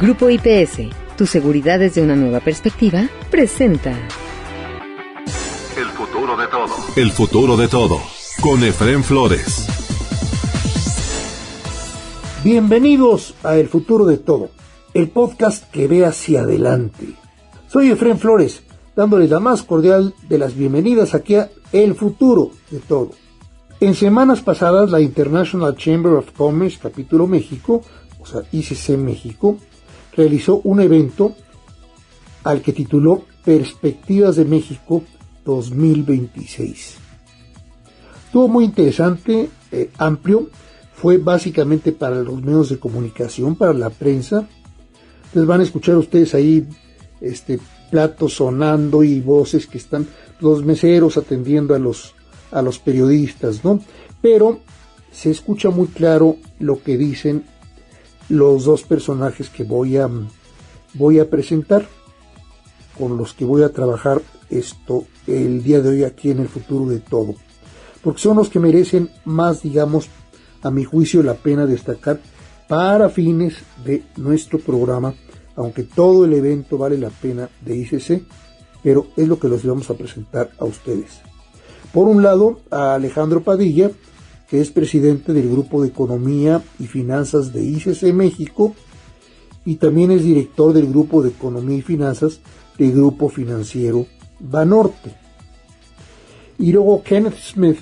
Grupo IPS, tu seguridad desde una nueva perspectiva, presenta El futuro de todo. El futuro de todo, con Efrén Flores. Bienvenidos a El futuro de todo, el podcast que ve hacia adelante. Soy Efrén Flores, dándoles la más cordial de las bienvenidas aquí a El futuro de todo. En semanas pasadas, la International Chamber of Commerce, capítulo México, o sea, ICC México, realizó un evento al que tituló Perspectivas de México 2026. Estuvo muy interesante, amplio, fue básicamente para los medios de comunicación, para la prensa. Les van a escuchar ustedes ahí platos sonando y voces que están los meseros atendiendo a los periodistas, ¿no? Pero se escucha muy claro lo que dicen los dos personajes que voy a presentar, con los que voy a trabajar el día de hoy aquí en El futuro de todo, porque son los que merecen más, digamos, a mi juicio, la pena destacar para fines de nuestro programa, aunque todo el evento vale la pena de ICC, pero es lo que les vamos a presentar a ustedes. Por un lado, a Alejandro Padilla, que es presidente del Grupo de Economía y Finanzas de ICC México, y también es director del Grupo de Economía y Finanzas del Grupo Financiero Banorte. Y luego Kenneth Smith,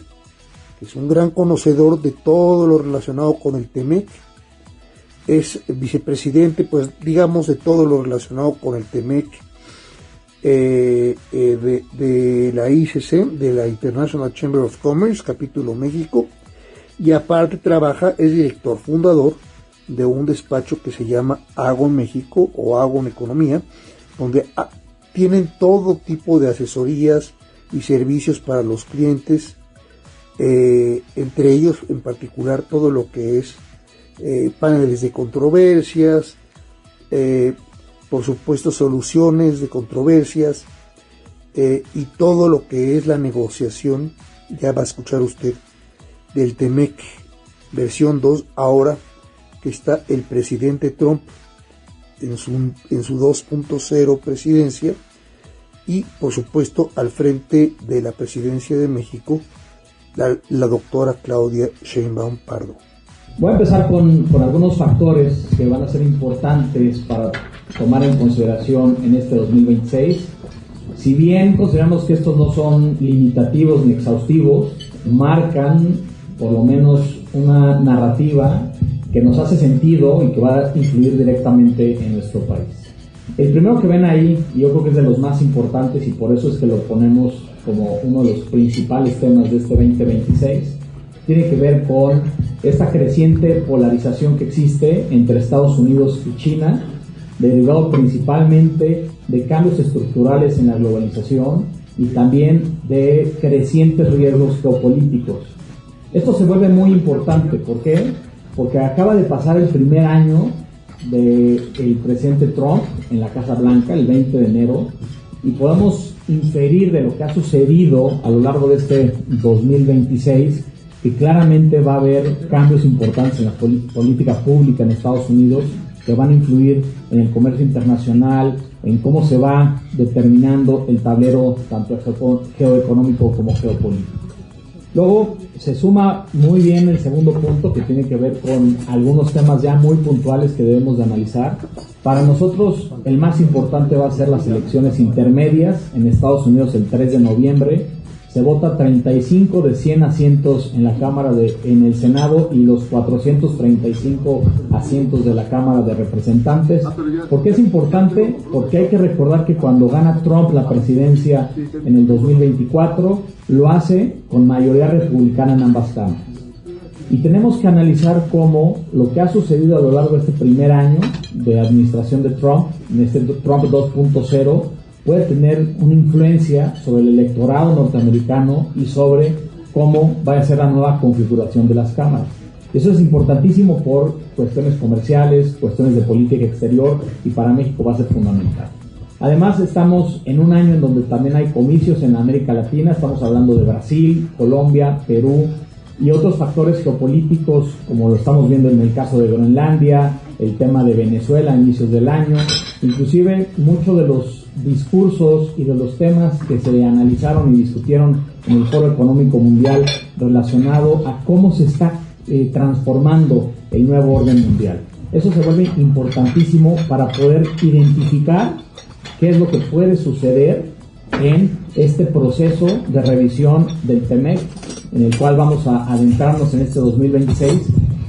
que es un gran conocedor de todo lo relacionado con el TEMEC, es vicepresidente, pues digamos, de todo lo relacionado con el TEMEC, de la ICC, de la International Chamber of Commerce, capítulo México, y aparte es director fundador de un despacho que se llama Agon México o Agon Economía, donde tienen todo tipo de asesorías y servicios para los clientes, entre ellos en particular todo lo que es paneles de controversias, por supuesto soluciones de controversias, y todo lo que es la negociación. Ya va a escuchar usted del TEMEC versión 2, ahora que está el presidente Trump en su 2.0 presidencia, y por supuesto al frente de la presidencia de México la doctora Claudia Sheinbaum Pardo. Voy a empezar con algunos factores que van a ser importantes para tomar en consideración en este 2026. Si bien consideramos que estos no son limitativos ni exhaustivos, marcan por lo menos una narrativa que nos hace sentido y que va a influir directamente en nuestro país. El primero que ven ahí, y yo creo que es de los más importantes y por eso es que lo ponemos como uno de los principales temas de este 2026, tiene que ver con esta creciente polarización que existe entre Estados Unidos y China, derivado principalmente de cambios estructurales en la globalización y también de crecientes riesgos geopolíticos. Esto se vuelve muy importante. ¿Por qué? Porque acaba de pasar el primer año del presidente Trump en la Casa Blanca, el 20 de enero, y podemos inferir de lo que ha sucedido a lo largo de este 2026 que claramente va a haber cambios importantes en la política pública en Estados Unidos que van a influir en el comercio internacional, en cómo se va determinando el tablero tanto geoeconómico como geopolítico. Luego se suma muy bien el segundo punto, que tiene que ver con algunos temas ya muy puntuales que debemos de analizar. Para nosotros el más importante va a ser las elecciones intermedias en Estados Unidos el 3 de noviembre. Se vota 35 de 100 asientos en la en el Senado y los 435 asientos de la Cámara de Representantes. ¿Por qué es importante? Porque hay que recordar que cuando gana Trump la presidencia en el 2024, lo hace con mayoría republicana en ambas cámaras. Y tenemos que analizar cómo lo que ha sucedido a lo largo de este primer año de administración de Trump, en este Trump 2.0, puede tener una influencia sobre el electorado norteamericano y sobre cómo va a ser la nueva configuración de las cámaras. Eso es importantísimo por cuestiones comerciales, cuestiones de política exterior, y para México va a ser fundamental. Además, estamos en un año en donde también hay comicios en América Latina. Estamos hablando de Brasil, Colombia, Perú y otros factores geopolíticos, como lo estamos viendo en el caso de Groenlandia, el tema de Venezuela a inicios del año, inclusive muchos de los discursos y de los temas que se analizaron y discutieron en el Foro Económico Mundial relacionado a cómo se está transformando el nuevo orden mundial. Eso se vuelve importantísimo para poder identificar qué es lo que puede suceder en este proceso de revisión del TEMEC, en el cual vamos a adentrarnos en este 2026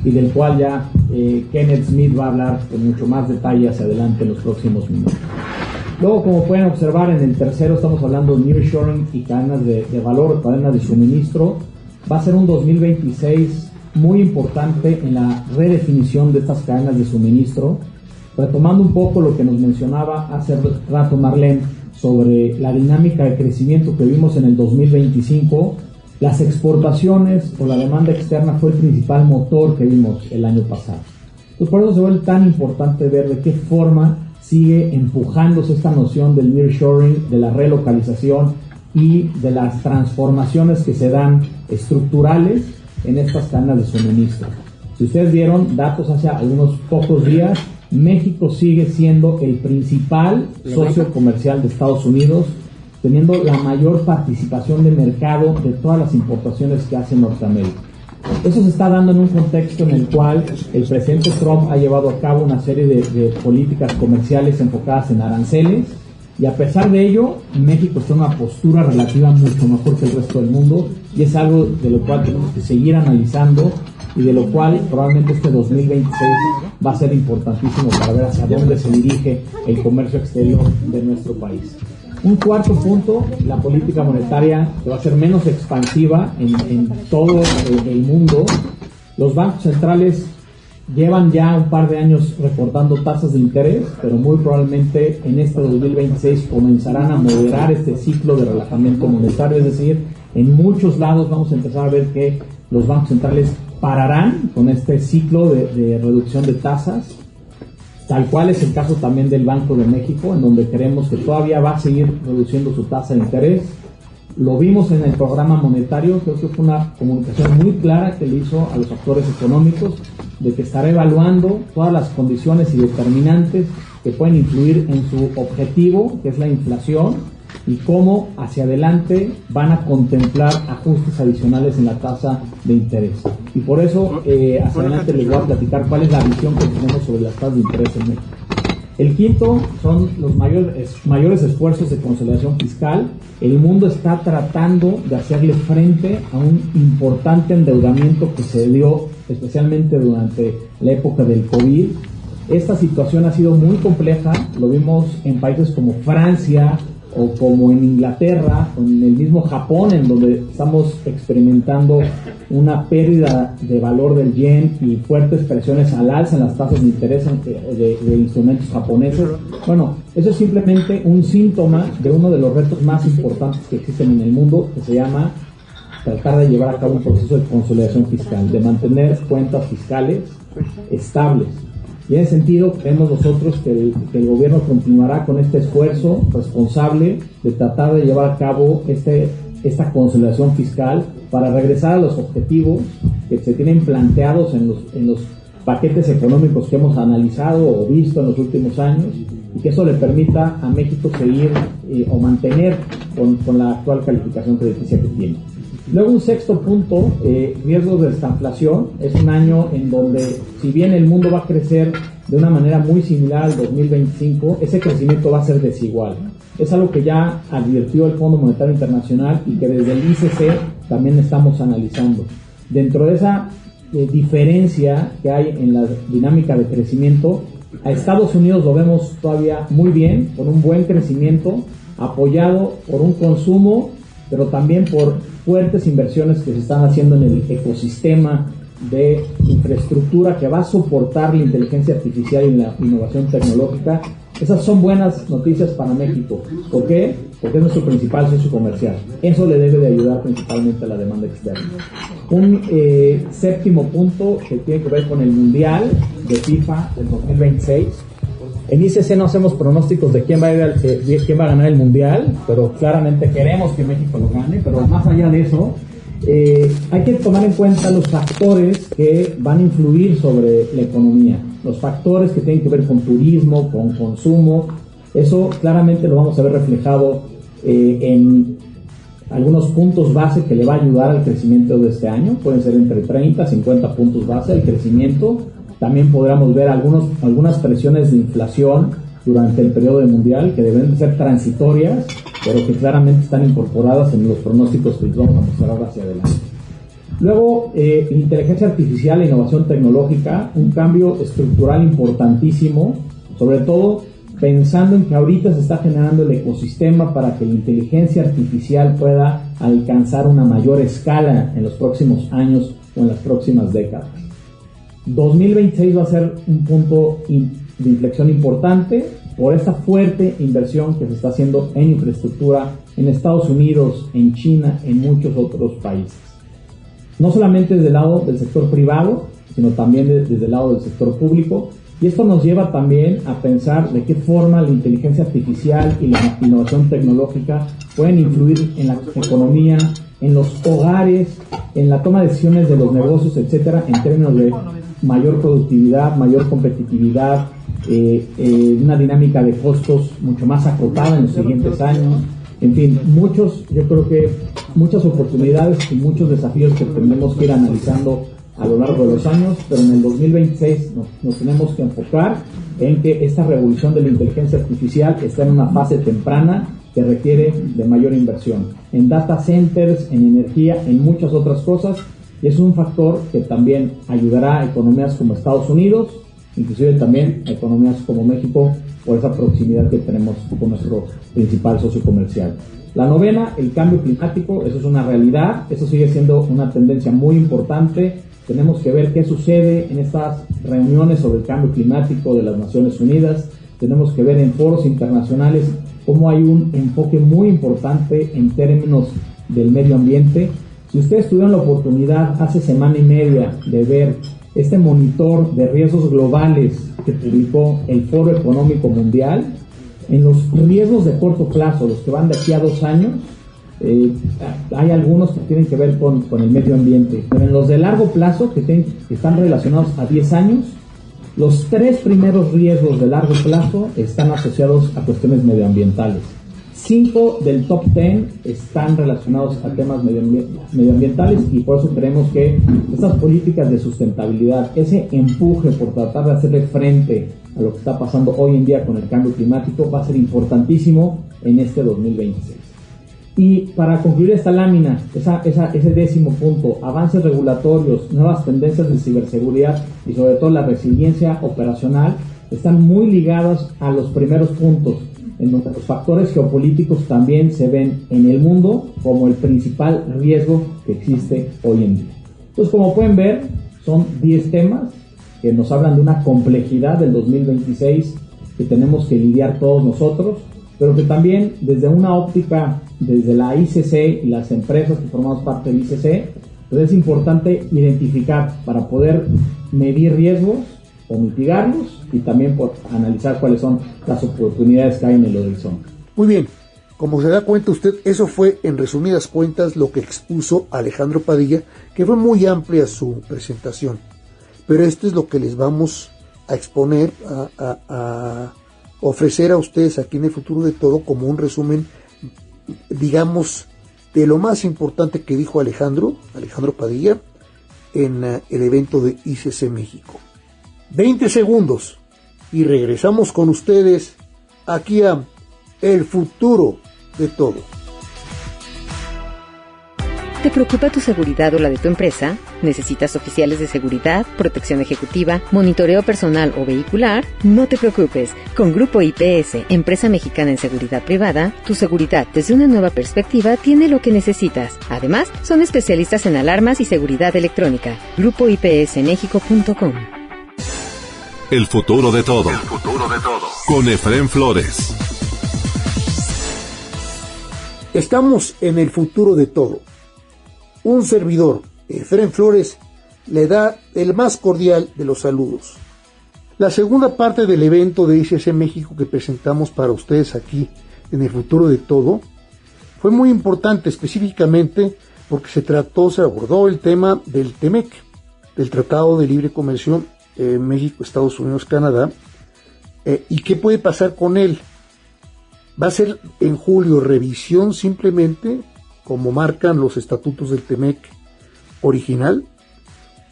y del cual ya Kenneth Smith va a hablar con mucho más detalle hacia adelante en los próximos minutos. Luego, como pueden observar, en el tercero estamos hablando de nearshoring y cadenas de valor, cadenas de suministro. Va a ser un 2026 muy importante en la redefinición de estas cadenas de suministro, retomando un poco lo que nos mencionaba hace rato Marlene sobre la dinámica de crecimiento que vimos en el 2025. Las exportaciones o la demanda externa fue el principal motor que vimos el año pasado. Entonces, por eso se vuelve tan importante ver de qué forma sigue empujándose esta noción del nearshoring, de la relocalización y de las transformaciones que se dan estructurales en estas cadenas de suministro. Si ustedes vieron datos hace algunos pocos días, México sigue siendo el principal socio comercial de Estados Unidos, teniendo la mayor participación de mercado de todas las importaciones que hace Norteamérica. Eso se está dando en un contexto en el cual el presidente Trump ha llevado a cabo una serie de políticas comerciales enfocadas en aranceles, y a pesar de ello, México está en una postura relativa mucho mejor que el resto del mundo, y es algo de lo cual tenemos que seguir analizando y de lo cual probablemente este 2026 va a ser importantísimo para ver hacia dónde se dirige el comercio exterior de nuestro país. Un cuarto punto, la política monetaria que va a ser menos expansiva en todo el mundo. Los bancos centrales llevan ya un par de años recortando tasas de interés, pero muy probablemente en este 2026 comenzarán a moderar este ciclo de relajamiento monetario, es decir, en muchos lados vamos a empezar a ver que los bancos centrales pararán con este ciclo de reducción de tasas, tal cual es el caso también del Banco de México, en donde creemos que todavía va a seguir reduciendo su tasa de interés. Lo vimos en el programa monetario, creo que fue una comunicación muy clara que le hizo a los actores económicos de que estará evaluando todas las condiciones y determinantes que pueden influir en su objetivo, que es la inflación, y cómo hacia adelante van a contemplar ajustes adicionales en la tasa de interés. Y por eso hacia adelante les voy a platicar cuál es la visión que tenemos sobre las tasas de interés en México. El quinto son los mayores esfuerzos de consolidación fiscal. El mundo está tratando de hacerle frente a un importante endeudamiento que se dio especialmente durante la época del COVID. Esta situación ha sido muy compleja, lo vimos en países como Francia o como en Inglaterra, o en el mismo Japón, en donde estamos experimentando una pérdida de valor del yen y fuertes presiones al alza en las tasas de interés de instrumentos japoneses. Bueno, eso es simplemente un síntoma de uno de los retos más importantes que existen en el mundo, que se llama tratar de llevar a cabo un proceso de consolidación fiscal, de mantener cuentas fiscales estables. Y en ese sentido, creemos nosotros que el gobierno continuará con este esfuerzo responsable de tratar de llevar a cabo esta consolidación fiscal para regresar a los objetivos que se tienen planteados en los paquetes económicos que hemos analizado o visto en los últimos años, y que eso le permita a México seguir o mantener con la actual calificación crediticia que tiene. Luego, un sexto punto, riesgos de desinflación. Es un año en donde, si bien el mundo va a crecer de una manera muy similar al 2025, ese crecimiento va a ser desigual. Es algo que ya advirtió el Fondo Monetario Internacional y que desde el ICC también estamos analizando. Dentro de esa diferencia que hay en la dinámica de crecimiento, a Estados Unidos lo vemos todavía muy bien, con un buen crecimiento, apoyado por un consumo, pero también por fuertes inversiones que se están haciendo en el ecosistema de infraestructura que va a soportar la inteligencia artificial y la innovación tecnológica. Esas son buenas noticias para México. ¿Por qué? Porque es nuestro principal socio comercial. Eso le debe de ayudar principalmente a la demanda externa. Un séptimo punto que tiene que ver con el Mundial de FIFA del 2026. En ICC no hacemos pronósticos de quién va a ganar el Mundial, pero claramente queremos que México lo gane. Pero más allá de eso, hay que tomar en cuenta los factores que van a influir sobre la economía, los factores que tienen que ver con turismo, con consumo. Eso claramente lo vamos a ver reflejado en algunos puntos base que le va a ayudar al crecimiento de este año. Pueden ser entre 30 a 50 puntos base el crecimiento. También podríamos ver algunas presiones de inflación durante el periodo mundial que deben ser transitorias, pero que claramente están incorporadas en los pronósticos que les vamos a mostrar ahora hacia adelante. Luego, inteligencia artificial e innovación tecnológica, un cambio estructural importantísimo, sobre todo pensando en que ahorita se está generando el ecosistema para que la inteligencia artificial pueda alcanzar una mayor escala en los próximos años o en las próximas décadas. 2026 va a ser un punto de inflexión importante por esta fuerte inversión que se está haciendo en infraestructura en Estados Unidos, en China, en muchos otros países. No solamente desde el lado del sector privado, sino también desde el lado del sector público. Y esto nos lleva también a pensar de qué forma la inteligencia artificial y la innovación tecnológica pueden influir en la economía, en los hogares, en la toma de decisiones de los negocios, etcétera, en términos de mayor productividad, mayor competitividad, una dinámica de costos mucho más acotada en los siguientes años. En fin, yo creo que muchas oportunidades y muchos desafíos que tendremos que ir analizando a lo largo de los años, pero en el 2026 nos tenemos que enfocar en que esta revolución de la inteligencia artificial está en una fase temprana que requiere de mayor inversión en data centers, en energía, en muchas otras cosas, y es un factor que también ayudará a economías como Estados Unidos, inclusive también a economías como México, por esa proximidad que tenemos con nuestro principal socio comercial. La novena, el cambio climático, eso es una realidad, eso sigue siendo una tendencia muy importante. Tenemos que ver qué sucede en estas reuniones sobre el cambio climático de las Naciones Unidas. Tenemos que ver en foros internacionales cómo hay un enfoque muy importante en términos del medio ambiente. Si ustedes tuvieron la oportunidad hace semana y media de ver este monitor de riesgos globales que publicó el Foro Económico Mundial, en los riesgos de corto plazo, los que van de aquí a 2 años, hay algunos que tienen que ver con el medio ambiente, pero en los de largo plazo, que están relacionados a 10 años, los 3 primeros riesgos de largo plazo están asociados a cuestiones medioambientales. 5 del top 10 están relacionados a temas medioambientales, y por eso creemos que estas políticas de sustentabilidad, ese empuje por tratar de hacerle frente a lo que está pasando hoy en día con el cambio climático, va a ser importantísimo en este 2026. Y para concluir esta lámina, ese 10º punto, avances regulatorios, nuevas tendencias de ciberseguridad y sobre todo la resiliencia operacional, están muy ligados a los primeros puntos, en donde los factores geopolíticos también se ven en el mundo como el principal riesgo que existe hoy en día. Entonces, como pueden ver, son 10 temas que nos hablan de una complejidad del 2026 que tenemos que lidiar todos nosotros, pero que también desde una óptica, desde la ICC y las empresas que formamos parte del ICC, pues es importante identificar para poder medir riesgos o mitigarlos, y también por analizar cuáles son las oportunidades que hay en el horizonte. Muy bien, como se da cuenta usted, eso fue en resumidas cuentas lo que expuso Alejandro Padilla, que fue muy amplia su presentación, pero esto es lo que les vamos a exponer, a ofrecer a ustedes aquí en el Futuro de Todo como un resumen, digamos, de lo más importante que dijo Alejandro Padilla en el evento de ICC México. 20 segundos y regresamos con ustedes aquí a El Futuro de Todo. ¿Te preocupa tu seguridad o la de tu empresa? ¿Necesitas oficiales de seguridad, protección ejecutiva, monitoreo personal o vehicular? No te preocupes. Con Grupo IPS, empresa mexicana en seguridad privada, tu seguridad desde una nueva perspectiva tiene lo que necesitas. Además, son especialistas en alarmas y seguridad electrónica. GrupoIPSMexico.com. El futuro de todo. El futuro de todo. Con Efrén Flores. Estamos en El Futuro de Todo. Un servidor, Efrén Flores, le da el más cordial de los saludos. La segunda parte del evento de ICC México que presentamos para ustedes aquí en El Futuro de Todo fue muy importante, específicamente porque se abordó el tema del TEMEC, del Tratado de Libre Comercio México, Estados Unidos, Canadá, y qué puede pasar con él. Va a ser en julio revisión simplemente, como marcan los estatutos del TEMEC original,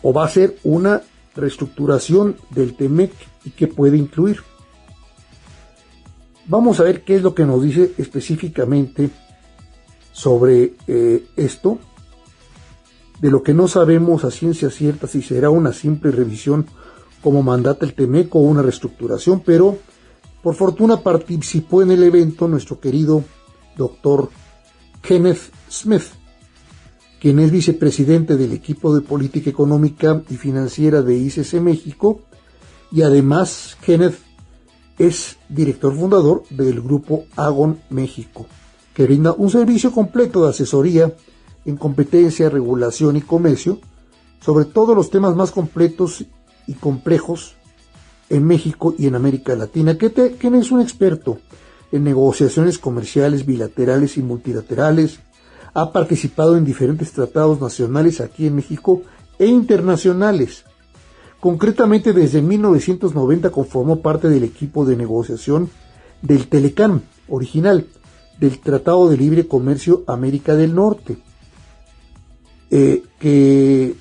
o va a ser una reestructuración del TEMEC y qué puede incluir. Vamos a ver qué es lo que nos dice específicamente sobre esto. De lo que no sabemos a ciencia cierta si será una simple revisión como mandata el TEMEC o una reestructuración, pero por fortuna participó en el evento nuestro querido doctor Kenneth Smith, quien es vicepresidente del equipo de política económica y financiera de ICC México, y además Kenneth es director fundador del grupo Agon México, que brinda un servicio completo de asesoría en competencia, regulación y comercio sobre todos los temas más completos y complejos en México y en América Latina. Ken es un experto en negociaciones comerciales bilaterales y multilaterales, ha participado en diferentes tratados nacionales aquí en México e internacionales. Concretamente, desde 1990 conformó parte del equipo de negociación del Telecán original, del Tratado de Libre Comercio América del Norte, que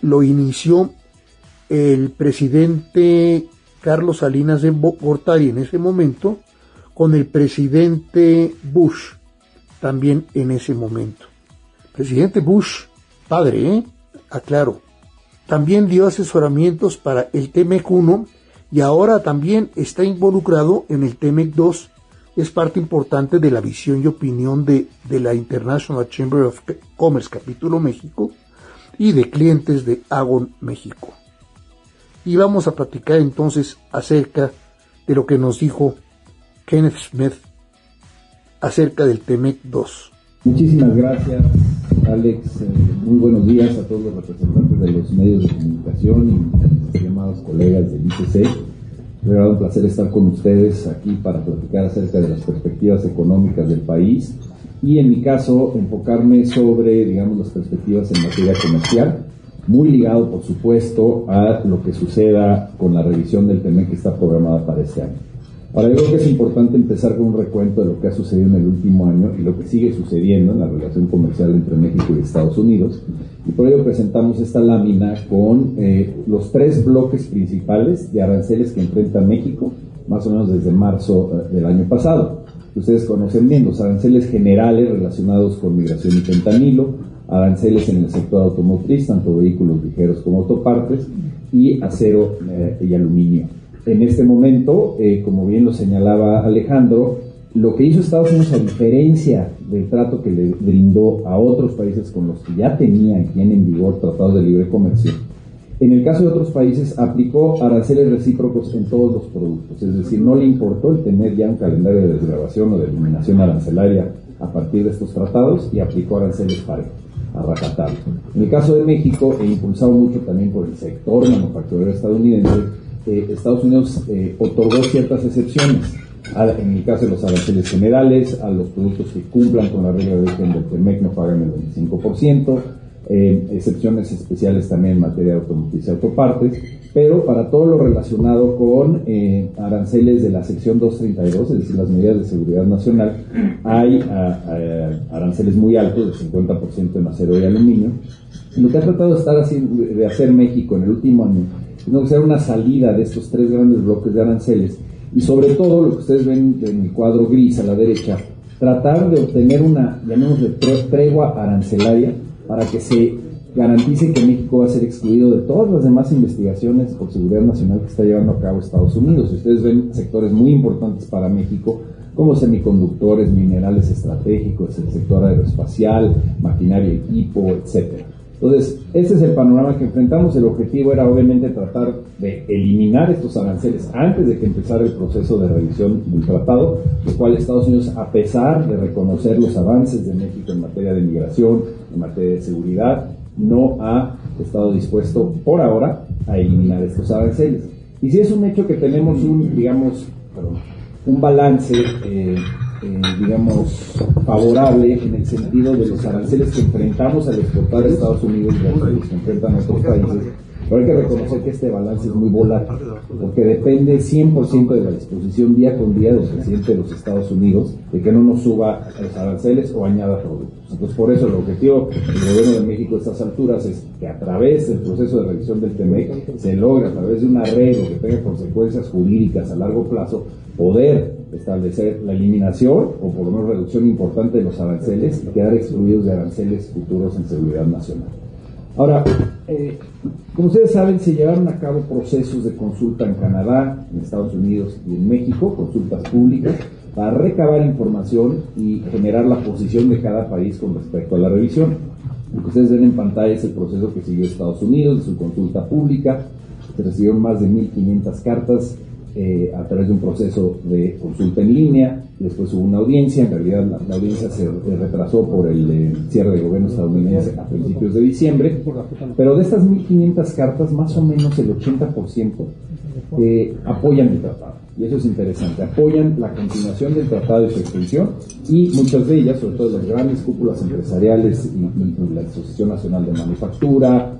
lo inició el presidente Carlos Salinas de Gortari en ese momento, con el presidente Bush también en ese momento. Presidente Bush, padre, aclaro. También dio asesoramientos para el TEMEC 1 y ahora también está involucrado en el TEMEC 2. Es parte importante de la visión y opinión de la International Chamber of Commerce Capítulo México y de clientes de Agon México. Y vamos a platicar entonces acerca de lo que nos dijo Kenneth Smith acerca del TEMEC 2. Muchísimas gracias, Alex. Muy buenos días a todos los representantes de los medios de comunicación y mis llamados colegas del ICC. Me ha dado un placer estar con ustedes aquí para platicar acerca de las perspectivas económicas del país y, en mi caso, enfocarme sobre, digamos, las perspectivas en materia comercial, muy ligado, por supuesto, a lo que suceda con la revisión del TEMEC que está programada para este año. Ahora, yo creo que es importante empezar con un recuento de lo que ha sucedido en el último año y lo que sigue sucediendo en la relación comercial entre México y Estados Unidos, y por ello presentamos esta lámina con los 3 bloques principales de aranceles que enfrenta México, más o menos desde marzo del año pasado. Ustedes conocen bien los aranceles generales relacionados con migración y fentanilo, aranceles en el sector automotriz, tanto vehículos ligeros como autopartes, y acero y aluminio. En este momento, como bien lo señalaba Alejandro, lo que hizo Estados Unidos, a diferencia del trato que le brindó a otros países con los que ya tenían y tienen en vigor tratados de libre comercio, en el caso de otros países aplicó aranceles recíprocos en todos los productos, es decir, no le importó el tener ya un calendario de desgravación o de eliminación arancelaria a partir de estos tratados y aplicó aranceles parejos, a rajatabla. En el caso de México, e impulsado mucho también por el sector manufacturero estadounidense, Estados Unidos otorgó ciertas excepciones, en el caso de los aranceles generales, a los productos que cumplan con la regla de origen del TEMEC no pagan el 25%, excepciones especiales también en materia de automotriz y autopartes, pero para todo lo relacionado con aranceles de la sección 232, es decir, las medidas de seguridad nacional, hay aranceles muy altos, del 50% en acero y aluminio. Y lo que ha tratado de hacer México en el último año es negociar una salida de estos 3 grandes bloques de aranceles y, sobre todo, lo que ustedes ven en el cuadro gris a la derecha, tratar de obtener una, llamémosle, tregua arancelaria para que se garantice que México va a ser excluido de todas las demás investigaciones por seguridad nacional que está llevando a cabo Estados Unidos. Y ustedes ven sectores muy importantes para México, como semiconductores, minerales estratégicos, el sector aeroespacial, maquinaria, equipo, etcétera. Entonces, este es el panorama que enfrentamos. El objetivo era, obviamente, tratar de eliminar estos aranceles antes de que empezara el proceso de revisión del tratado, lo cual Estados Unidos, a pesar de reconocer los avances de México en materia de migración, en materia de seguridad, no ha estado dispuesto, por ahora, a eliminar estos aranceles. Y si es un hecho que tenemos un balance favorable en el sentido de los aranceles que enfrentamos al exportar a Estados Unidos versus los que enfrentan a otros países. Pero hay que reconocer que este balance es muy volátil, porque depende 100% de la disposición día con día del presidente de los Estados Unidos de que no nos suba los aranceles o añada productos. Entonces, por eso el objetivo del gobierno de México a estas alturas es que a través del proceso de revisión del TEMEC se logre, a través de un arreglo que tenga consecuencias jurídicas a largo plazo, poder establecer la eliminación o por lo menos reducción importante de los aranceles y quedar excluidos de aranceles futuros en seguridad nacional. Ahora, como ustedes saben, se llevaron a cabo procesos de consulta en Canadá, en Estados Unidos y en México, consultas públicas, para recabar información y generar la posición de cada país con respecto a la revisión. Lo que ustedes ven en pantalla es el proceso que siguió Estados Unidos, de su consulta pública. Se recibieron más de 1.500 cartas a través de un proceso de consulta en línea. Después hubo una audiencia. En realidad la audiencia se retrasó por el cierre del gobierno estadounidense a principios de diciembre, pero de estas 1.500 cartas, más o menos el 80% apoyan el tratado, y eso es interesante, apoyan la continuación del tratado y su extensión, y muchas de ellas, sobre todo las grandes cúpulas empresariales y la Asociación Nacional de Manufactura,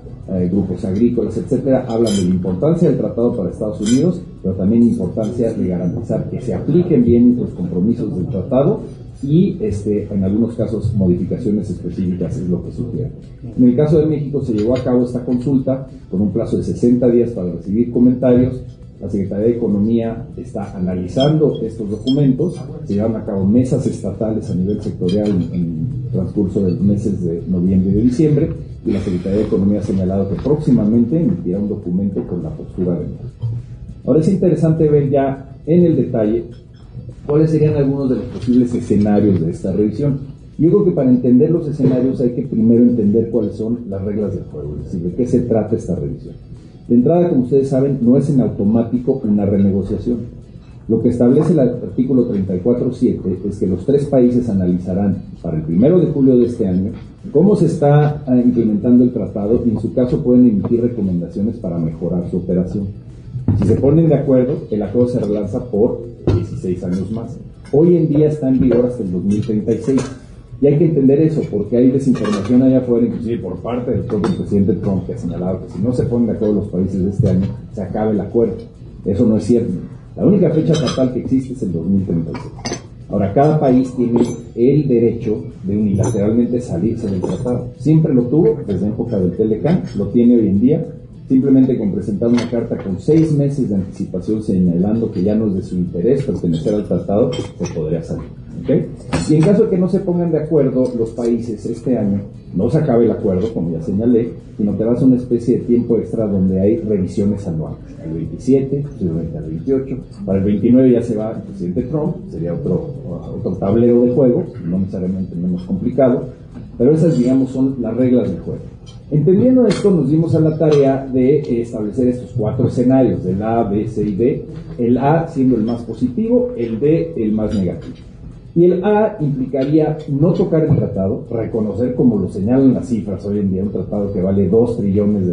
grupos agrícolas, etcétera, hablan de la importancia del tratado para Estados Unidos, pero también la importancia de garantizar que se apliquen bien los compromisos del tratado y en algunos casos modificaciones específicas es lo que sugiere. En el caso de México se llevó a cabo esta consulta con un plazo de 60 días para recibir comentarios. La Secretaría de Economía está analizando estos documentos. Se llevan a cabo mesas estatales a nivel sectorial en transcurso de los meses de noviembre y de diciembre, y la Secretaría de Economía ha señalado que próximamente emitirá un documento con la postura de México. Ahora es interesante ver ya en el detalle cuáles serían algunos de los posibles escenarios de esta revisión. Yo creo que para entender los escenarios hay que primero entender cuáles son las reglas del juego, es decir, de qué se trata esta revisión. De entrada, como ustedes saben, no es en automático una renegociación. Lo que establece el artículo 34.7 es que los tres países analizarán para el 1 de julio de este año cómo se está implementando el tratado y en su caso pueden emitir recomendaciones para mejorar su operación. Si se ponen de acuerdo, el acuerdo se relanza por 16 años más. Hoy en día está en vigor hasta el 2036. Y hay que entender eso, porque hay desinformación allá afuera, inclusive por parte del propio presidente Trump, que ha señalado que si no se ponen de acuerdo los países de este año, se acaba el acuerdo. Eso no es cierto. La única fecha fatal que existe es el 2036. Ahora, cada país tiene el derecho de unilateralmente salirse del tratado. Siempre lo tuvo desde la época del Telecán, lo tiene hoy en día, simplemente con presentar una carta con 6 meses de anticipación señalando que ya no es de su interés pertenecer al tratado, se podría salir. ¿Okay? Y en caso de que no se pongan de acuerdo los países este año, no se acabe el acuerdo, como ya señalé, sino que das una especie de tiempo extra donde hay revisiones anuales. El 27, el 28, para el 29 ya se va el presidente Trump, sería otro tablero de juego, no necesariamente menos complicado, pero esas, digamos, son las reglas del juego. Entendiendo esto, nos dimos a la tarea de establecer estos 4 escenarios, del A, B, C y D, el A siendo el más positivo, el D el más negativo. Y el A implicaría no tocar el tratado, reconocer, como lo señalan las cifras hoy en día, un tratado que vale $2 trillones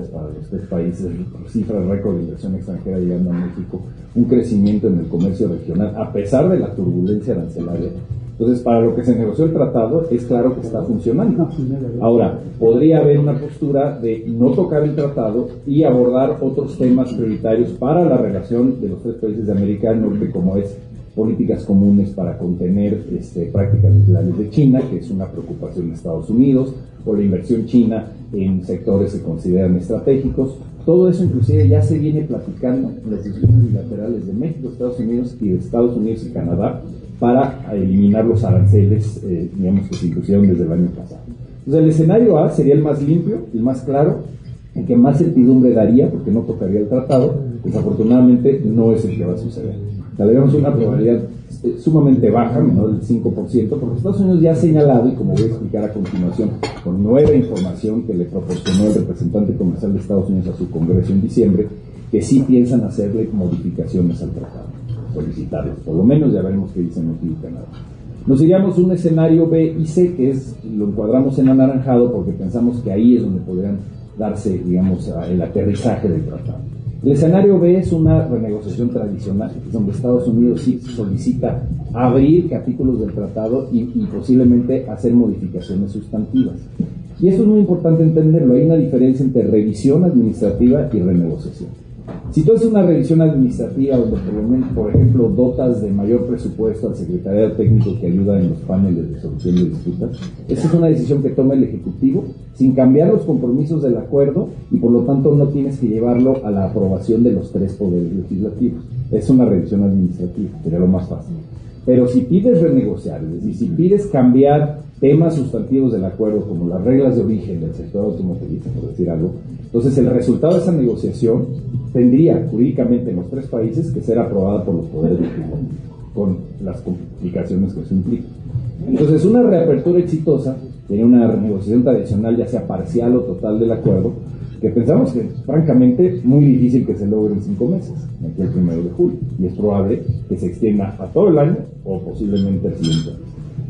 para los 3 países, cifras récord de inversión extranjera llegando a México, un crecimiento en el comercio regional, a pesar de la turbulencia arancelaria. Entonces, para lo que se negoció el tratado, es claro que está funcionando. Ahora, podría haber una postura de no tocar el tratado y abordar otros temas prioritarios para la relación de los 3 países de América del Norte, como es políticas comunes para contener prácticas ilegales de China, que es una preocupación de Estados Unidos, o la inversión china en sectores que consideran estratégicos. Todo eso inclusive ya se viene platicando en las discusiones bilaterales de México, Estados Unidos y Canadá para eliminar los aranceles, digamos, que se impusieron desde el año pasado. Entonces el escenario A sería el más limpio, el más claro, el que más certidumbre daría, porque no tocaría el tratado. Desafortunadamente no es el que va a suceder. Tendríamos una probabilidad sumamente baja, menor del 5%, porque Estados Unidos ya ha señalado, y como voy a explicar a continuación, con nueva información que le proporcionó el representante comercial de Estados Unidos a su Congreso en diciembre, que sí piensan hacerle modificaciones al tratado, solicitarlas, por lo menos ya veremos qué dicen aquí en Canadá. Nos iríamos un escenario B y C, que lo encuadramos en anaranjado porque pensamos que ahí es donde podrían darse, digamos, el aterrizaje del tratado. El escenario B es una renegociación tradicional, donde Estados Unidos sí solicita abrir capítulos del tratado y posiblemente hacer modificaciones sustantivas. Y eso es muy importante entenderlo. Hay una diferencia entre revisión administrativa y renegociación. Si tú haces una revisión administrativa donde, por ejemplo, dotas de mayor presupuesto al secretariado técnico que ayuda en los paneles de solución de disputas, esa es una decisión que toma el Ejecutivo sin cambiar los compromisos del acuerdo y por lo tanto no tienes que llevarlo a la aprobación de los 3 poderes legislativos. Es una revisión administrativa, sería lo más fácil. Pero si pides renegociar, es decir, si pides cambiar temas sustantivos del acuerdo, como las reglas de origen del sector automotriz, por decir algo, entonces el resultado de esa negociación tendría jurídicamente en los 3 países que ser aprobada por los poderes legislativos, con las complicaciones que eso implica. Entonces, una reapertura exitosa sería una renegociación tradicional, ya sea parcial o total del acuerdo, que pensamos que, francamente, muy difícil que se logre en 5 meses, aquí el 1 de julio, y es probable que se extienda a todo el año o posiblemente al siguiente año.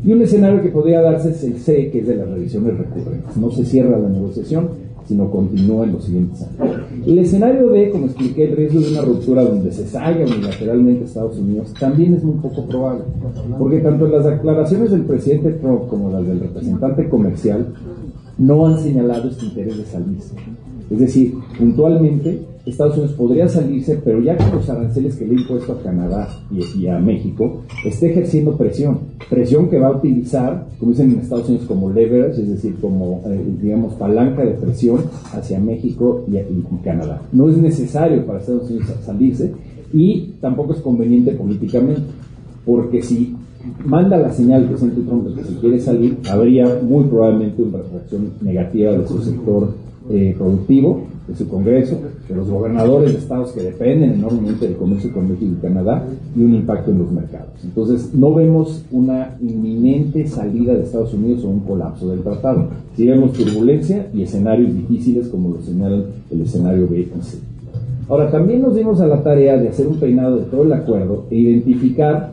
Y un escenario que podría darse es el C, que es de las revisiones recurrentes. No se cierra la negociación, sino continúa en los siguientes años. El escenario D, como expliqué, el riesgo de una ruptura donde se salga unilateralmente Estados Unidos, también es muy poco probable, porque tanto las declaraciones del presidente Trump como las del representante comercial no han señalado este interés de salirse. Es decir, puntualmente, Estados Unidos podría salirse, pero ya con los aranceles que le ha impuesto a Canadá y a México, está ejerciendo presión que va a utilizar, como dicen en Estados Unidos, como leverage, es decir, como, digamos, palanca de presión hacia México y Canadá. No es necesario para Estados Unidos salirse y tampoco es conveniente políticamente, porque si manda la señal el presidente Trump de que se quiere salir, habría muy probablemente una reacción negativa de su sector productivo, de su Congreso, de los gobernadores de estados que dependen enormemente del comercio con México y Canadá, y un impacto en los mercados. Entonces, no vemos una inminente salida de Estados Unidos o un colapso del tratado. Sí vemos turbulencia y escenarios difíciles, como lo señalan el escenario B y C. Ahora, también nos dimos a la tarea de hacer un peinado de todo el acuerdo e identificar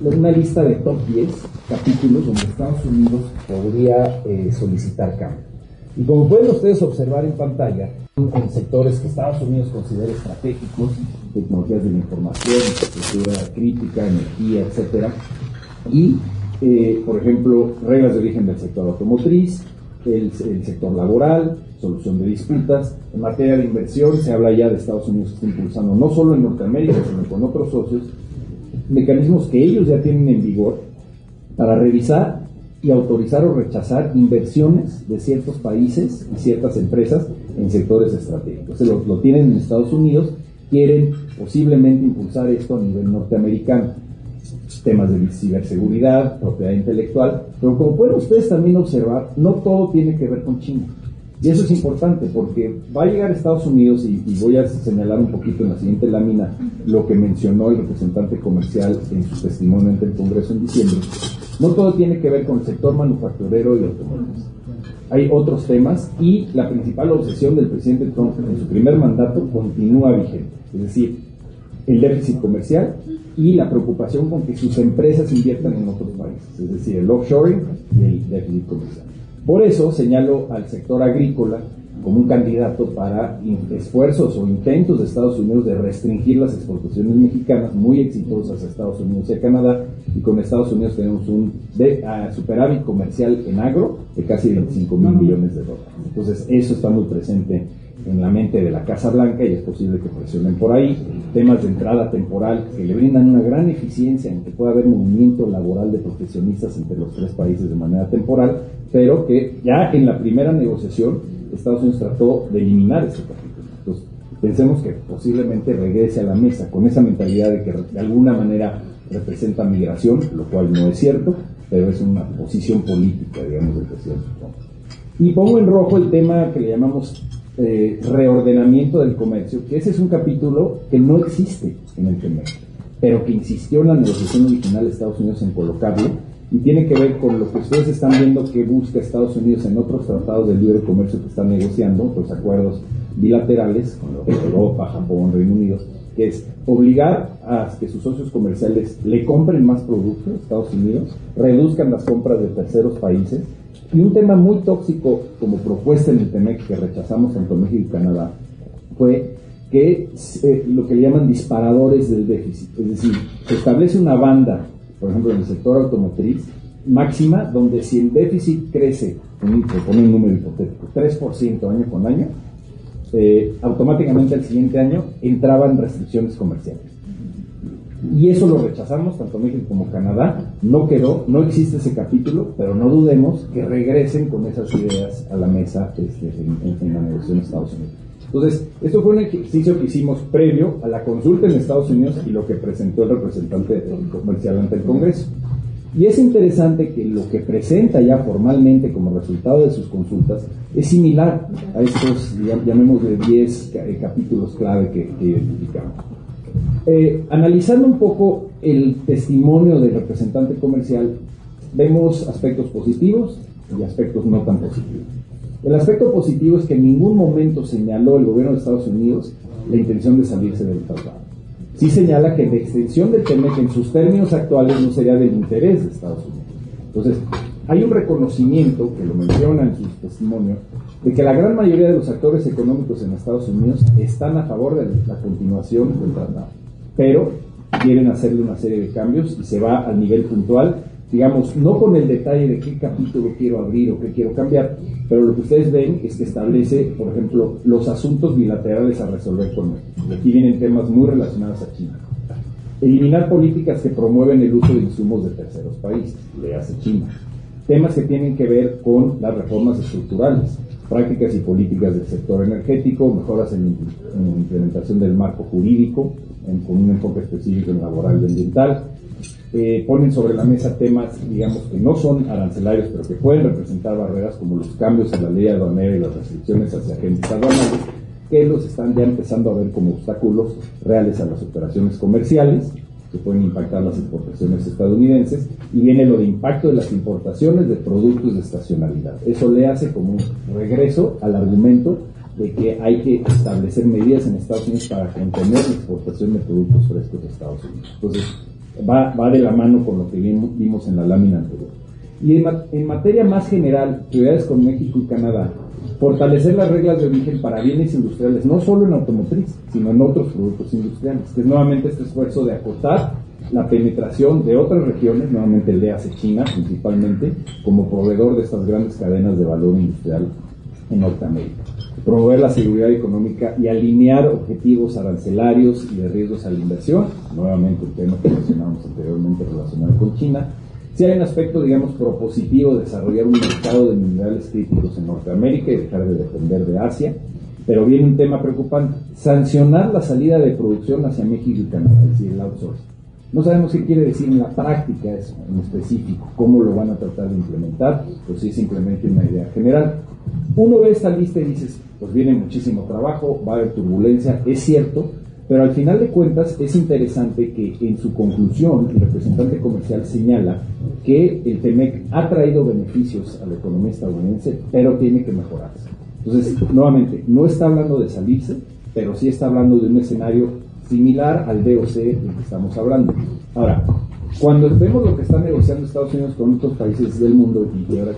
una lista de top 10 capítulos donde Estados Unidos podría solicitar cambio. Y como pueden ustedes observar en pantalla, en sectores que Estados Unidos considera estratégicos, tecnologías de la información, infraestructura crítica, energía, etcétera, y, por ejemplo, reglas de origen del sector automotriz, el sector laboral, solución de disputas. En materia de inversión, se habla ya de Estados Unidos que está impulsando, no solo en Norteamérica, sino con otros socios, mecanismos que ellos ya tienen en vigor para revisar y autorizar o rechazar inversiones de ciertos países y ciertas empresas en sectores estratégicos. Lo tienen en Estados Unidos, quieren posiblemente impulsar esto a nivel norteamericano. Temas de ciberseguridad, propiedad intelectual, pero como pueden ustedes también observar, no todo tiene que ver con China. Y eso es importante porque va a llegar a Estados Unidos y voy a señalar un poquito en la siguiente lámina lo que mencionó el representante comercial en su testimonio ante el Congreso en diciembre. No todo tiene que ver con el sector manufacturero y automotriz. Hay otros temas y la principal obsesión del presidente Trump en su primer mandato continúa vigente. Es decir, el déficit comercial y la preocupación con que sus empresas inviertan en otros países. Es decir, el offshoring y el déficit comercial. Por eso señalo al sector agrícola como un candidato para esfuerzos o intentos de Estados Unidos de restringir las exportaciones mexicanas muy exitosas a Estados Unidos y a Canadá, y con Estados Unidos tenemos un superávit comercial en agro de casi 25,000 millones de dólares. Entonces eso está muy presente en la mente de la Casa Blanca y es posible que presionen por ahí. Temas de entrada temporal que le brindan una gran eficiencia en que pueda haber movimiento laboral de profesionistas entre los 3 países de manera temporal, pero que ya en la primera negociación Estados Unidos trató de eliminar ese capítulo. Entonces, pensemos que posiblemente regrese a la mesa con esa mentalidad de que de alguna manera representa migración, lo cual no es cierto, pero es una posición política, digamos, del presidente Trump. Y pongo en rojo el tema que le llamamos reordenamiento del comercio, que ese es un capítulo que no existe en el TEMEC, pero que insistió en la negociación original de Estados Unidos en colocarlo, y tiene que ver con lo que ustedes están viendo que busca Estados Unidos en otros tratados de libre comercio que están negociando, los acuerdos bilaterales con Europa, Japón, Reino Unido, que es obligar a que sus socios comerciales le compren más productos a Estados Unidos, reduzcan las compras de terceros países. Y un tema muy tóxico como propuesta en el TEMEC que rechazamos tanto México y Canadá fue que lo que le llaman disparadores del déficit, es decir, se establece una banda, por ejemplo en el sector automotriz, máxima, donde si el déficit crece, se pone un número hipotético, 3% año con año, automáticamente al siguiente año entraban restricciones comerciales. Y eso lo rechazamos, tanto México como Canadá, no quedó, no existe ese capítulo, pero no dudemos que regresen con esas ideas a la mesa en la negociación de Estados Unidos. Entonces, esto fue un ejercicio que hicimos previo a la consulta en Estados Unidos y lo que presentó el representante comercial ante el Congreso. Y es interesante que lo que presenta ya formalmente como resultado de sus consultas es similar a estos, llamémosle 10 capítulos clave que identificamos. Analizando un poco el testimonio del representante comercial, vemos aspectos positivos y aspectos no tan positivos. El aspecto positivo es que en ningún momento señaló el gobierno de Estados Unidos la intención de salirse del tratado. Sí señala que la extensión del TEMEC en sus términos actuales no sería del interés de Estados Unidos. Entonces, hay un reconocimiento, que lo menciona en sus testimonios, de que la gran mayoría de los actores económicos en Estados Unidos están a favor de la continuación del tratado, pero quieren hacerle una serie de cambios y se va al nivel puntual, digamos, no con el detalle de qué capítulo quiero abrir o qué quiero cambiar, pero lo que ustedes ven es que establece, por ejemplo, los asuntos bilaterales a resolver con México. Aquí vienen temas muy relacionados a China. Eliminar políticas que promueven el uso de insumos de terceros países, le hace China. Temas que tienen que ver con las reformas estructurales, prácticas y políticas del sector energético, mejoras en implementación del marco jurídico, con un enfoque específico en laboral y ambiental. Ponen sobre la mesa temas, digamos, que no son arancelarios, pero que pueden representar barreras, como los cambios en la ley aduanera y las restricciones hacia agentes aduanales, que los están ya empezando a ver como obstáculos reales a las operaciones comerciales, que pueden impactar las exportaciones estadounidenses, y viene lo de impacto de las importaciones de productos de estacionalidad. Eso le hace como un regreso al argumento de que hay que establecer medidas en Estados Unidos para contener la exportación de productos frescos de Estados Unidos. Entonces, va de la mano con lo que vimos en la lámina anterior. Y en materia más general, prioridades con México y Canadá, fortalecer las reglas de origen para bienes industriales, no solo en automotriz, sino en otros productos industriales, que es nuevamente este esfuerzo de acotar la penetración de otras regiones, nuevamente le hace China principalmente, como proveedor de estas grandes cadenas de valor industrial en Norteamérica. Promover la seguridad económica y alinear objetivos arancelarios y de riesgos a la inversión, nuevamente el tema que mencionábamos anteriormente relacionado con China. Si hay un aspecto, digamos, propositivo de desarrollar un mercado de minerales críticos en Norteamérica y dejar de depender de Asia, pero viene un tema preocupante: sancionar la salida de producción hacia México y Canadá, es decir, el outsourcing. No sabemos qué quiere decir en la práctica eso, en específico, cómo lo van a tratar de implementar, pues sí, simplemente una idea general. Uno ve esta lista y dices, pues viene muchísimo trabajo, va a haber turbulencia, es cierto, pero al final de cuentas es interesante que en su conclusión el representante comercial señala que el TEMEC ha traído beneficios a la economía estadounidense, pero tiene que mejorarse. Entonces, nuevamente, no está hablando de salirse, pero sí está hablando de un escenario similar al DOC del que estamos hablando. Ahora, cuando vemos lo que está negociando Estados Unidos con otros países del mundo, y ahora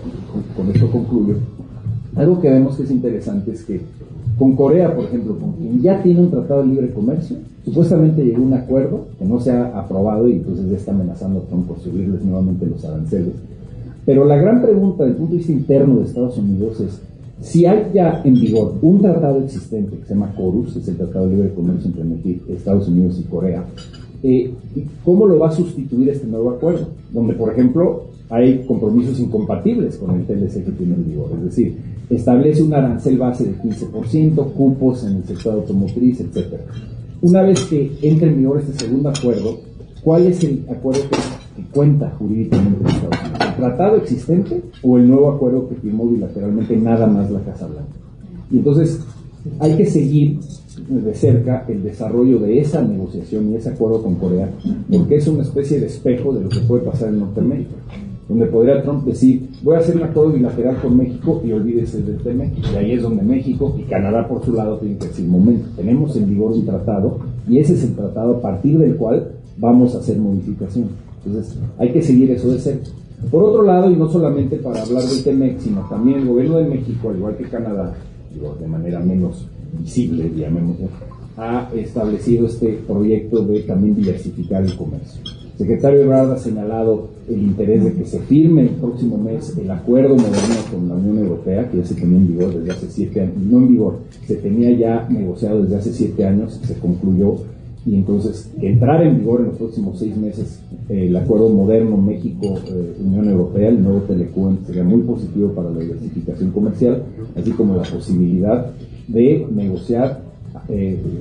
con esto concluyo, algo que vemos que es interesante es que con Corea, por ejemplo, con quien ya tiene un tratado de libre comercio, supuestamente llegó a un acuerdo que no se ha aprobado y entonces ya está amenazando a Trump por subirles nuevamente los aranceles. Pero la gran pregunta desde el punto de vista interno de Estados Unidos es si hay ya en vigor un tratado existente que se llama CORUS, que es el Tratado de Libre Comercio entre Estados Unidos y Corea, ¿cómo lo va a sustituir este nuevo acuerdo? Donde, por ejemplo, hay compromisos incompatibles con el TLC que tiene en vigor, es decir, establece un arancel base de 15%, cupos en el sector automotriz, etc. Una vez que entre en vigor este segundo acuerdo, ¿cuál es el acuerdo que cuenta jurídicamente en Estados Unidos? ¿El tratado existente o el nuevo acuerdo que firmó bilateralmente nada más la Casa Blanca? Y entonces hay que seguir de cerca el desarrollo de esa negociación y ese acuerdo con Corea, porque es una especie de espejo de lo que puede pasar en Norteamérica, donde podría Trump decir, voy a hacer un acuerdo bilateral con México y olvídese del TEMEC, y ahí es donde México y Canadá por su lado tienen que decir, momento, tenemos en vigor un tratado y ese es el tratado a partir del cual vamos a hacer modificaciones. Entonces hay que seguir eso de cerca. Por otro lado, y no solamente para hablar del TEMEC, sino también el gobierno de México, al igual que Canadá, de manera menos visible, llamémoslo, ha establecido este proyecto de también diversificar el comercio. El secretario Ebrard ha señalado el interés de que se firme el próximo mes el acuerdo moderno con la Unión Europea, que ya se tenía en vigor desde hace 7 años, no en vigor, se tenía ya negociado desde hace 7 años, se concluyó, y entonces entrar en vigor en los próximos 6 meses el acuerdo moderno México-Unión Europea, el nuevo Telecom, sería muy positivo para la diversificación comercial, así como la posibilidad de negociar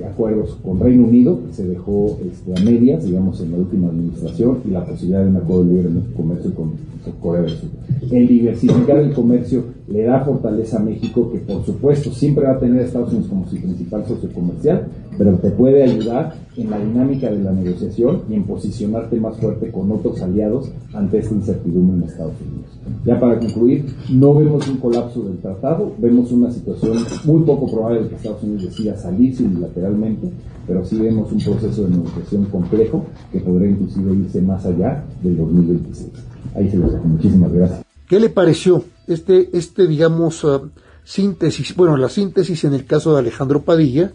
acuerdos con Reino Unido, que se dejó a medias, digamos, en la última administración, y la posibilidad de un acuerdo libre de comercio con Corea del Sur. El diversificar el comercio le da fortaleza a México, que por supuesto siempre va a tener a Estados Unidos como su principal socio comercial, pero te puede ayudar en la dinámica de la negociación y en posicionarte más fuerte con otros aliados ante esta incertidumbre en Estados Unidos. Ya para concluir, no vemos un colapso del tratado, vemos una situación muy poco probable de que Estados Unidos decida salirse unilateralmente, pero sí vemos un proceso de negociación complejo que podría inclusive irse más allá del 2026. Ahí se los dejo. Muchísimas gracias. ¿Qué le pareció digamos, síntesis? Bueno, la síntesis en el caso de Alejandro Padilla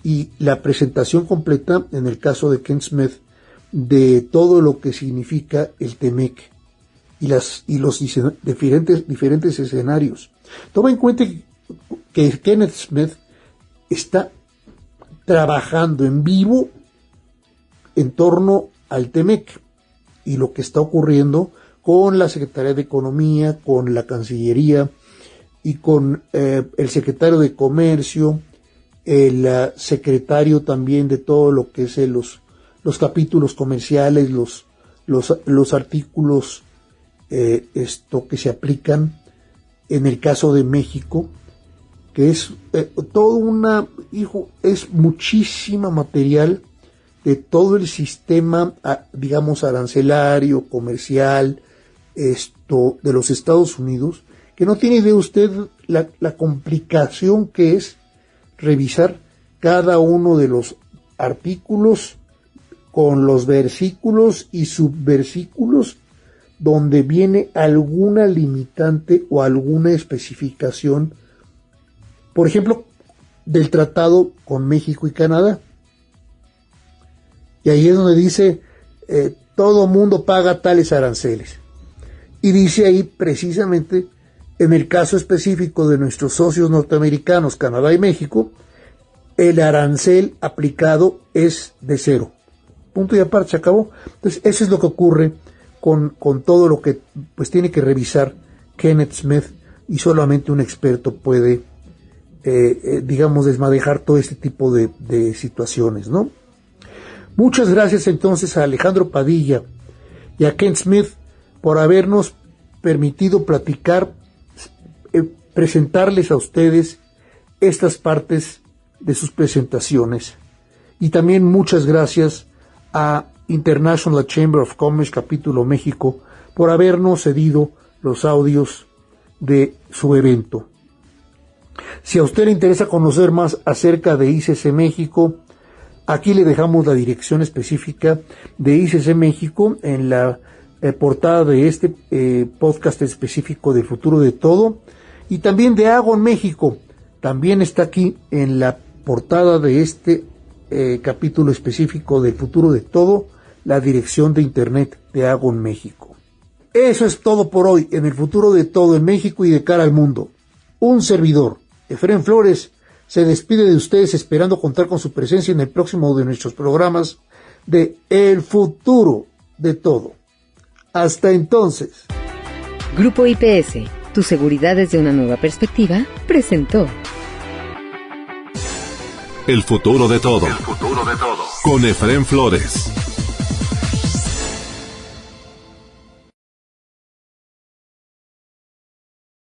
y la presentación completa en el caso de Ken Smith de todo lo que significa el TEMEC y los diferentes escenarios. Toma en cuenta que Kenneth Smith está trabajando en vivo en torno al TEMEC y lo que está ocurriendo con la Secretaría de Economía, con la Cancillería y con el Secretario de Comercio, el secretario también de todo lo que es los capítulos comerciales, los artículos que se aplican en el caso de México, que es es muchísima material de todo el sistema, digamos, arancelario, comercial, de los Estados Unidos, que no tiene idea usted la complicación que es revisar cada uno de los artículos con los versículos y subversículos donde viene alguna limitante o alguna especificación, por ejemplo, del tratado con México y Canadá. Y ahí es donde dice, todo mundo paga tales aranceles. Y dice ahí precisamente, en el caso específico de nuestros socios norteamericanos, Canadá y México, el arancel aplicado es de 0. Punto y aparte, se acabó. Entonces, eso es lo que ocurre con todo lo que pues tiene que revisar Kenneth Smith, y solamente un experto puede, digamos, desmadejar todo este tipo de situaciones, ¿no? Muchas gracias entonces a Alejandro Padilla y a Ken Smith por habernos permitido platicar, presentarles a ustedes estas partes de sus presentaciones. Y también muchas gracias a International Chamber of Commerce Capítulo México por habernos cedido los audios de su evento. Si a usted le interesa conocer más acerca de ICC México, aquí le dejamos la dirección específica de ICC México en la portada de este podcast específico del Futuro de Todo, y también de Agon México. También está aquí en la portada de este capítulo específico del Futuro de Todo, la dirección de internet de Agon México. Eso es todo por hoy en el Futuro de Todo en México y de cara al mundo. Un servidor, Efrén Flores, se despide de ustedes esperando contar con su presencia en el próximo de nuestros programas de El Futuro de Todo. Hasta entonces. Grupo IPS, tu seguridad desde una nueva perspectiva, presentó El Futuro de Todo. El Futuro de Todo. Con Efrén Flores.